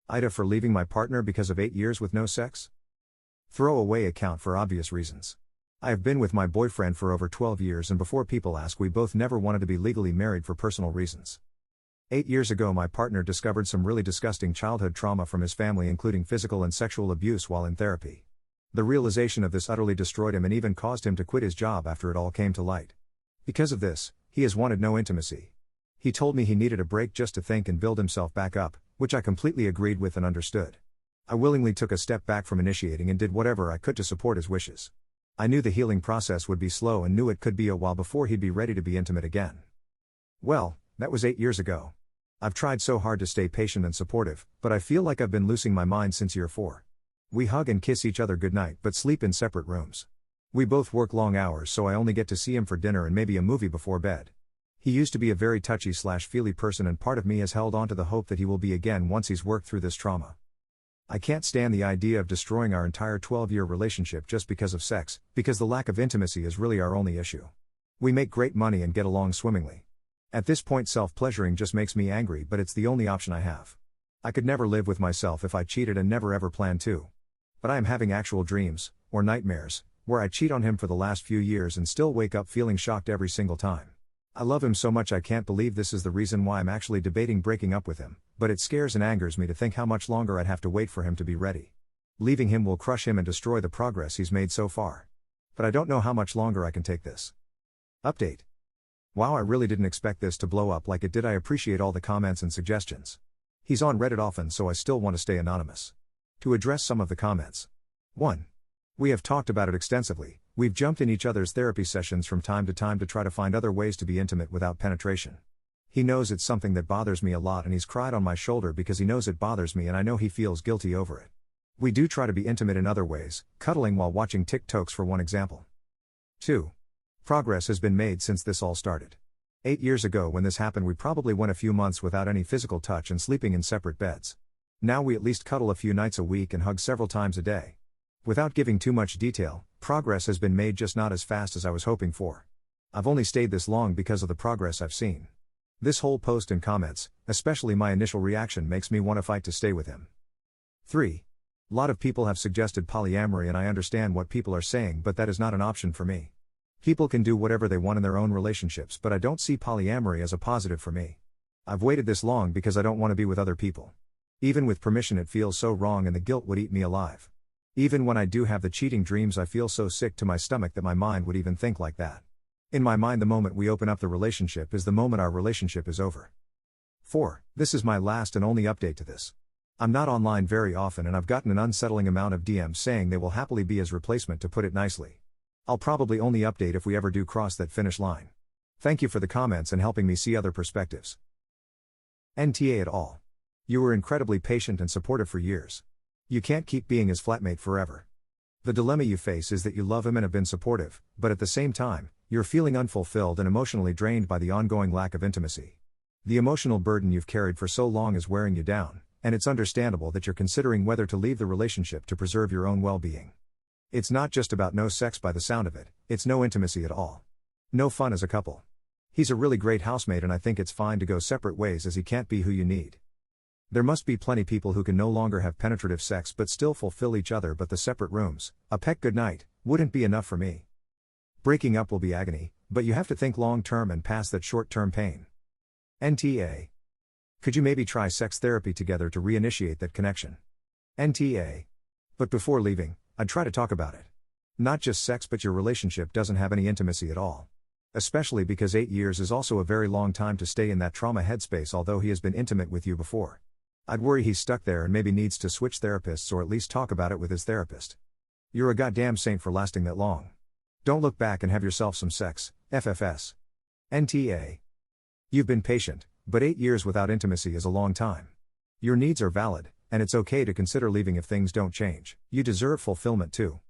AITA for leaving my partner because of 8 years with no sex? Throwaway account for obvious reasons. I have been with my boyfriend for over 12 years, and before people ask, we both never wanted to be legally married for personal reasons. 8 years ago, my partner discovered some really disgusting childhood trauma from his family, including physical and sexual abuse while in therapy. The realization of this utterly destroyed him and even caused him to quit his job after it all came to light. Because of this, he has wanted no intimacy. He told me he needed a break just to think and build himself back up, which I completely agreed with and understood. I willingly took a step back from initiating and did whatever I could to support his wishes. I knew the healing process would be slow and knew it could be a while before he'd be ready to be intimate again. Well, that was 8 years ago. I've tried so hard to stay patient and supportive, but I feel like I've been losing my mind since year 4. We hug and kiss each other goodnight but sleep in separate rooms. We both work long hours, so I only get to see him for dinner and maybe a movie before bed. He used to be a very touchy/feely person, and part of me has held on to the hope that he will be again once he's worked through this trauma. I can't stand the idea of destroying our entire 12-year relationship just because of sex, because the lack of intimacy is really our only issue. We make great money and get along swimmingly. At this point, self-pleasuring just makes me angry, but it's the only option I have. I could never live with myself if I cheated and never ever planned to. But I am having actual dreams, or nightmares, where I cheat on him for the last few years and still wake up feeling shocked every single time. I love him so much I can't believe this is the reason why I'm actually debating breaking up with him, but it scares and angers me to think how much longer I'd have to wait for him to be ready. Leaving him will crush him and destroy the progress he's made so far. But I don't know how much longer I can take this. Update. Wow, I really didn't expect this to blow up like it did. I appreciate all the comments and suggestions. He's on Reddit often, so I still want to stay anonymous. To address some of the comments. 1. We have talked about it extensively. We've jumped in each other's therapy sessions from time to time to try to find other ways to be intimate without penetration. He knows it's something that bothers me a lot, and he's cried on my shoulder because he knows it bothers me, and I know he feels guilty over it. We do try to be intimate in other ways, cuddling while watching TikToks for one example. 2. Progress has been made since this all started. 8 years ago when this happened, we probably went a few months without any physical touch and sleeping in separate beds. Now we at least cuddle a few nights a week and hug several times a day. Without giving too much detail, progress has been made, just not as fast as I was hoping for. I've only stayed this long because of the progress I've seen. This whole post and comments, especially my initial reaction, makes me want to fight to stay with him. 3. A lot of people have suggested polyamory, and I understand what people are saying, but that is not an option for me. People can do whatever they want in their own relationships, but I don't see polyamory as a positive for me. I've waited this long because I don't want to be with other people. Even with permission, it feels so wrong and the guilt would eat me alive. Even when I do have the cheating dreams, I feel so sick to my stomach that my mind would even think like that. In my mind, the moment we open up the relationship is the moment our relationship is over. 4. This is my last and only update to this. I'm not online very often, and I've gotten an unsettling amount of DMs saying they will happily be his replacement, to put it nicely. I'll probably only update if we ever do cross that finish line. Thank you for the comments and helping me see other perspectives. NTA et al. You were incredibly patient and supportive for years. You can't keep being his flatmate forever. The dilemma you face is that you love him and have been supportive, but at the same time, you're feeling unfulfilled and emotionally drained by the ongoing lack of intimacy. The emotional burden you've carried for so long is wearing you down, and it's understandable that you're considering whether to leave the relationship to preserve your own well-being. It's not just about no sex by the sound of it, it's no intimacy at all. No fun as a couple. He's a really great housemate, and I think it's fine to go separate ways as he can't be who you need. There must be plenty people who can no longer have penetrative sex but still fulfill each other, but the separate rooms, a peck goodnight, wouldn't be enough for me. Breaking up will be agony, but you have to think long-term and past that short-term pain. NTA. Could you maybe try sex therapy together to reinitiate that connection? NTA. But before leaving, I'd try to talk about it. Not just sex, but your relationship doesn't have any intimacy at all. Especially because 8 years is also a very long time to stay in that trauma headspace, although he has been intimate with you before. I'd worry he's stuck there and maybe needs to switch therapists, or at least talk about it with his therapist. You're a goddamn saint for lasting that long. Don't look back and have yourself some sex, FFS. NTA. You've been patient, but 8 years without intimacy is a long time. Your needs are valid, and it's okay to consider leaving if things don't change. You deserve fulfillment too.